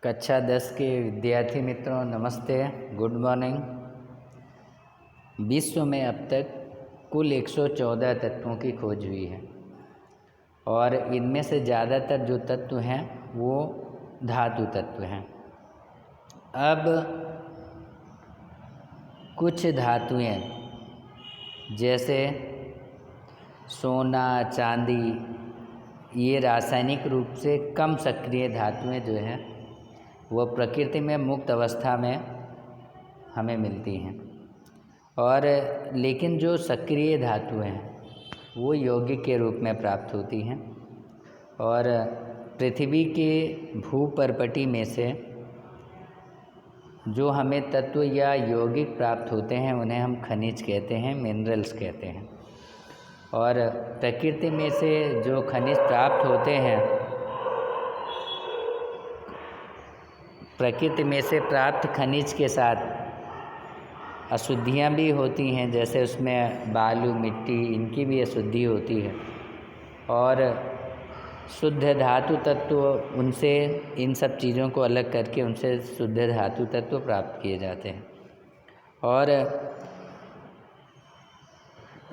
कक्षा 10 के विद्यार्थी मित्रों नमस्ते, गुड मॉर्निंग। विश्व में अब तक कुल 114 तत्वों की खोज हुई है और इनमें से ज़्यादातर जो तत्व हैं वो धातु तत्व हैं। अब कुछ धातुएं जैसे सोना, चांदी ये रासायनिक रूप से कम सक्रिय धातुएं जो हैं वो प्रकृति में मुक्त अवस्था में हमें मिलती हैं और लेकिन जो सक्रिय धातुएं हैं वो यौगिक के रूप में प्राप्त होती हैं और पृथ्वी के भूपर्पटी में से जो हमें तत्व या यौगिक प्राप्त होते हैं उन्हें हम खनिज कहते हैं, मिनरल्स कहते हैं। और प्रकृति में से जो खनिज प्राप्त होते हैं, प्रकृति में से प्राप्त खनिज के साथ अशुद्धियाँ भी होती हैं, जैसे उसमें बालू, मिट्टी, इनकी भी अशुद्धि होती है और शुद्ध धातु तत्व उनसे इन सब चीज़ों को अलग करके उनसे शुद्ध धातु तत्व प्राप्त किए जाते हैं। और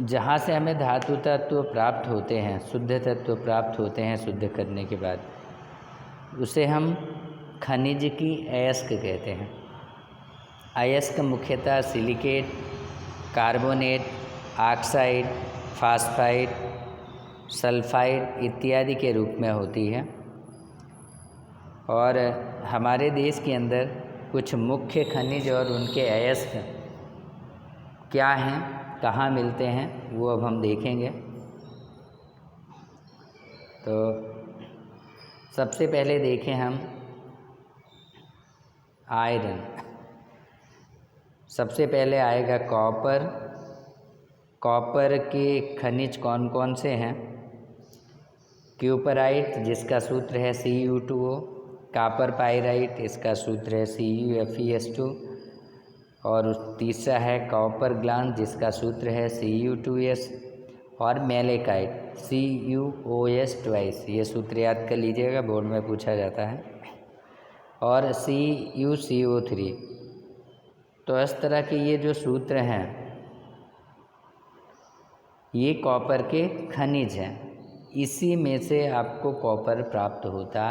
जहाँ से हमें धातु तत्व प्राप्त होते हैं, शुद्ध तत्व प्राप्त होते हैं शुद्ध करने के बाद, उसे हम खनिज की अयस्क कहते हैं। अयस्क मुख्यतः silicate, carbonate, oxide, phosphide, sulphide इत्यादि के रूप में होती है। और हमारे देश के अंदर कुछ मुख्य खनिज और उनके अयस्क क्या हैं, कहाँ मिलते हैं, वो अब हम देखेंगे। तो सबसे पहले देखें हम आयरन। सबसे पहले आएगा कॉपर। कॉपर के खनिज कौन कौन से हैं? क्यूपराइट जिसका सूत्र है Cu2O, कॉपर पाइराइट इसका सूत्र है CuFeS2 और तीसरा है कॉपर ग्लांस जिसका सूत्र है Cu2S और मैलेकाइट CuOS2। ये सूत्र याद कर लीजिएगा, बोर्ड में पूछा जाता है। और CuCO3। तो इस तरह के ये जो सूत्र हैं ये कॉपर के खनिज हैं। इसी में से आपको कॉपर प्राप्त होता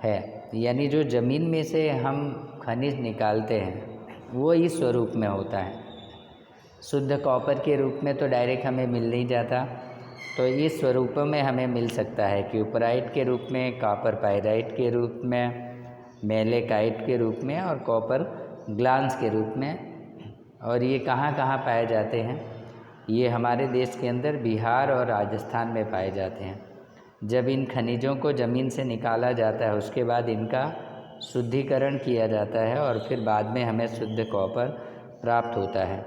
है, यानी जो ज़मीन में से हम खनिज निकालते हैं वो इस स्वरूप में होता है। शुद्ध कॉपर के रूप में तो डायरेक्ट हमें मिल नहीं जाता, तो इस स्वरूप में हमें मिल सकता है क्यूपराइट के रूप में, कॉपर पाइराइट के रूप में, मैलेकाइट के रूप में और कॉपर ग्लांस के रूप में। और ये कहाँ कहाँ पाए जाते हैं? ये हमारे देश के अंदर बिहार और राजस्थान में पाए जाते हैं। जब इन खनिजों को ज़मीन से निकाला जाता है उसके बाद इनका शुद्धिकरण किया जाता है और फिर बाद में हमें शुद्ध कॉपर प्राप्त होता है।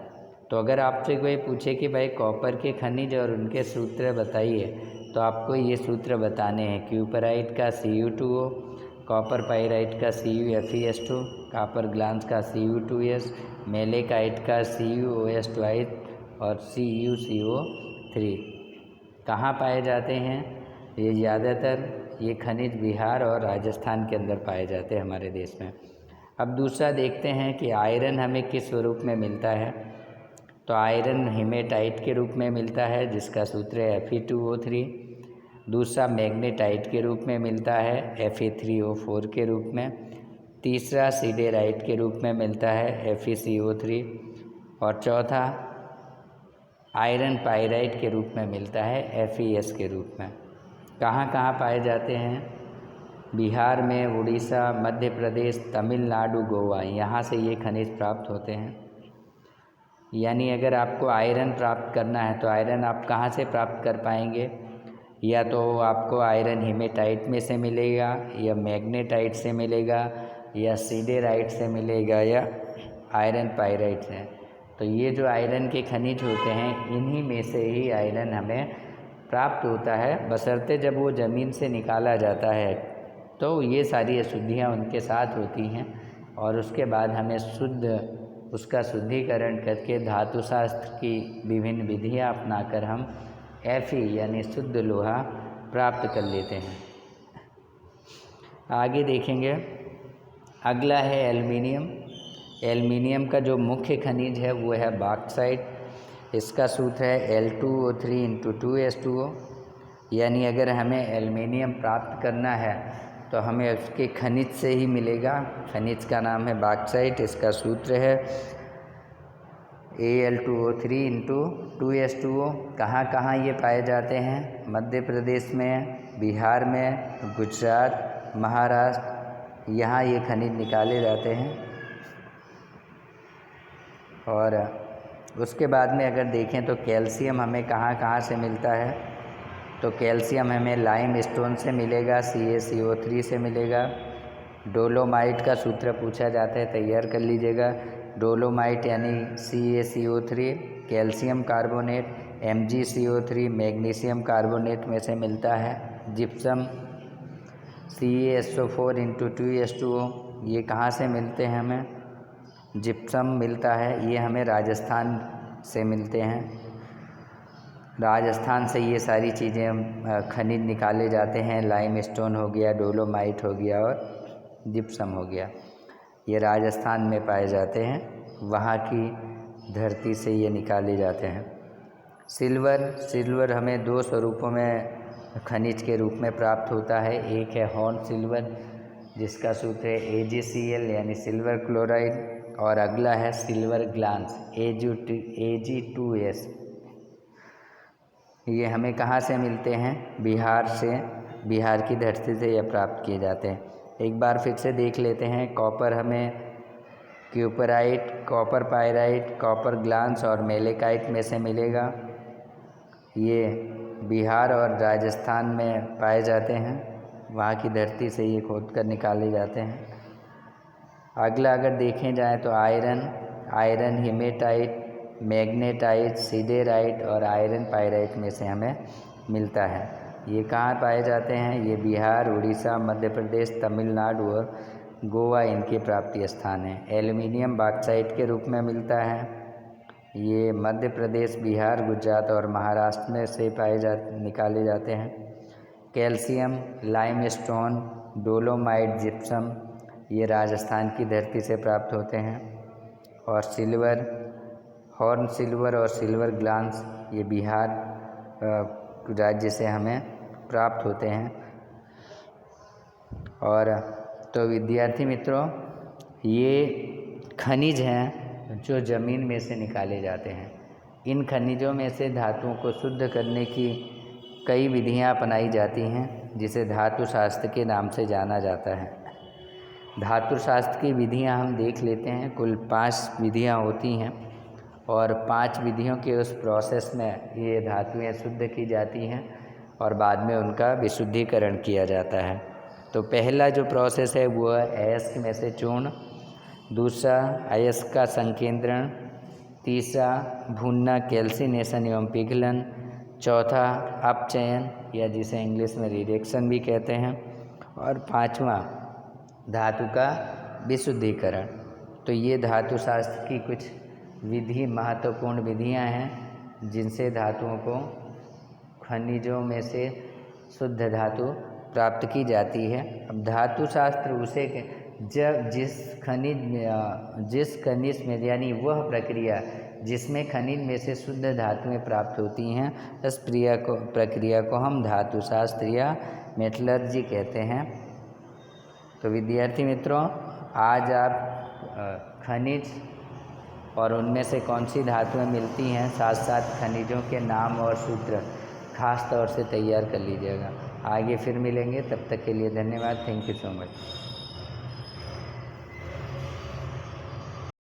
तो अगर आपसे कोई पूछे कि भाई कॉपर के खनिज और उनके सूत्र बताइए, तो आपको ये सूत्र बताने हैं। क्यूपराइट का Cu2O, कॉपर पाइराइट का CuFeS2, कॉपर ग्लांस का Cu2S, मैलेकाइट का CuOS2 और CuCO3। कहाँ पाए जाते हैं? ये ज़्यादातर ये खनिज बिहार और राजस्थान के अंदर पाए जाते हैं हमारे देश में। अब दूसरा देखते हैं कि आयरन हमें किस स्वरूप में मिलता है। तो आयरन हेमेटाइट के रूप में मिलता है जिसका सूत्र है Fe2O3। दूसरा मैग्नेटाइट के रूप में मिलता है Fe3O4 के रूप में। तीसरा सिडेराइट के रूप में मिलता है FeCO3 और चौथा आयरन पाइराइट के रूप में मिलता है FeS के रूप में। कहाँ कहाँ पाए जाते हैं? बिहार में, उड़ीसा, मध्य प्रदेश, तमिलनाडु, गोवा, यहाँ से ये खनिज प्राप्त होते हैं। यानी अगर आपको आयरन प्राप्त करना है तो आयरन आप कहाँ से प्राप्त कर पाएंगे? या तो आपको आयरन हेमेटाइट में से मिलेगा, या मैग्नेटाइट से मिलेगा, या सिडेराइट से मिलेगा, या आयरन पाइराइट से। तो ये जो आयरन के खनिज होते हैं इन्हीं में से ही आयरन हमें प्राप्त होता है, बशर्ते जब वो ज़मीन से निकाला जाता है तो ये सारी अशुद्धियाँ उनके साथ होती हैं और उसके बाद हमें उसका शुद्धिकरण करके धातु शास्त्र की विभिन्न विधियाँ अपनाकर हम Fe यानी शुद्ध लोहा प्राप्त कर लेते हैं। आगे देखेंगे अगला है एल्युमिनियम। एल्युमिनियम का जो मुख्य खनिज है वो है बॉक्साइट। इसका सूत्र है Al2O3 × 2S2O। यानी अगर हमें एल्युमिनियम प्राप्त करना है तो हमें उसके खनिज से ही मिलेगा। खनिज का नाम है बॉक्साइट। इसका सूत्र है Al2O3 × 2S2O। कहाँ कहाँ ये पाए जाते हैं? मध्य प्रदेश में, बिहार में, गुजरात, महाराष्ट्र, यहाँ ये खनिज निकाले जाते हैं। और उसके बाद में अगर देखें तो कैल्शियम हमें कहाँ कहाँ से मिलता है? तो कैल्शियम हमें लाइम स्टोन से मिलेगा, CaCO3 से मिलेगा। डोलोमाइट का सूत्र पूछा जाता है, तैयार कर लीजिएगा। डोलोमाइट यानी CaCO3, calcium carbonate MgCO3 magnesium carbonate में से मिलता है। जिप्सम CaSO4 × 2S2O, ये कहाँ से मिलते हैं? हमें जिप्सम मिलता है, ये हमें राजस्थान से मिलते हैं। राजस्थान से ये सारी चीज़ें खनिज निकाले जाते हैं। लाइम स्टोन हो गया, डोलोमाइट हो गया और जिप्सम हो गया, ये राजस्थान में पाए जाते हैं। वहाँ की धरती से ये निकाले जाते हैं। सिल्वर हमें दो स्वरूपों में खनिज के रूप में प्राप्त होता है। एक है हॉर्न सिल्वर, जिसका सूत्र है AgCl यानी सिल्वर क्लोराइड, और अगला है सिल्वर ग्लांस Ag2S। ये हमें कहाँ से मिलते हैं? बिहार से, बिहार की धरती से यह प्राप्त किए जाते हैं। एक बार फिर से देख लेते हैं। कॉपर हमें cuprite, copper pyrite, copper glance और मेलेकाइट में से मिलेगा। ये बिहार और राजस्थान में पाए जाते हैं। वहाँ की धरती से ये खोद कर निकाले जाते हैं। अगला अगर देखें जाए तो आयरन हेमेटाइट, मैग्नेटाइट, सिडेराइट और आयरन पायराइट में से हमें मिलता है। ये कहाँ पाए जाते हैं? ये बिहार, उड़ीसा, मध्य प्रदेश, तमिलनाडु और गोवा इनके प्राप्ति स्थान हैं। एल्युमिनियम बॉक्साइट के रूप में मिलता है। ये मध्य प्रदेश, बिहार, गुजरात और महाराष्ट्र में से निकाले जाते हैं। कैल्शियम, लाइमस्टोन, डोलोमाइट, जिप्सम, ये राजस्थान की धरती से प्राप्त होते हैं। और सिल्वर, हॉर्न सिल्वर और सिल्वर ग्लांस, ये बिहार राज्य से हमें प्राप्त होते हैं। और तो विद्यार्थी मित्रों, ये खनिज हैं जो ज़मीन में से निकाले जाते हैं। इन खनिजों में से धातुओं को शुद्ध करने की कई विधियां अपनाई जाती हैं, जिसे धातु शास्त्र के नाम से जाना जाता है। धातु शास्त्र की विधियां हम देख लेते हैं। कुल 5 विधियां होती हैं और 5 विधियों के उस प्रोसेस में ये धातुएं शुद्ध की जाती हैं और बाद में उनका विशुद्धिकरण किया जाता है। तो पहला जो प्रोसेस है वो है अयस्क में से चूर्ण, दूसरा अयस्क का संकेंद्रण, तीसरा भूनना कैल्सिनेशन एवं पिघलन, चौथा अपचयन या जिसे इंग्लिश में रिडक्शन भी कहते हैं, और 5वां धातु का विशुद्धिकरण। तो ये धातु शास्त्र की कुछ महत्वपूर्ण विधियां हैं जिनसे धातुओं को, खनिजों में से शुद्ध धातु प्राप्त की जाती है। अब धातु शास्त्र उसे जब जिस खनिज में यानी वह प्रक्रिया जिसमें खनिज में से शुद्ध धातुएं प्राप्त होती हैं, इस प्रक्रिया को हम धातु शास्त्र या मेटलर्जी कहते हैं। तो विद्यार्थी मित्रों, आज आप खनिज और उनमें से कौन सी धातुएं मिलती हैं, साथ साथ खनिजों के नाम और सूत्र खास तौर से तैयार कर लीजिएगा। आगे फिर मिलेंगे, तब तक के लिए धन्यवाद। Thank you so much.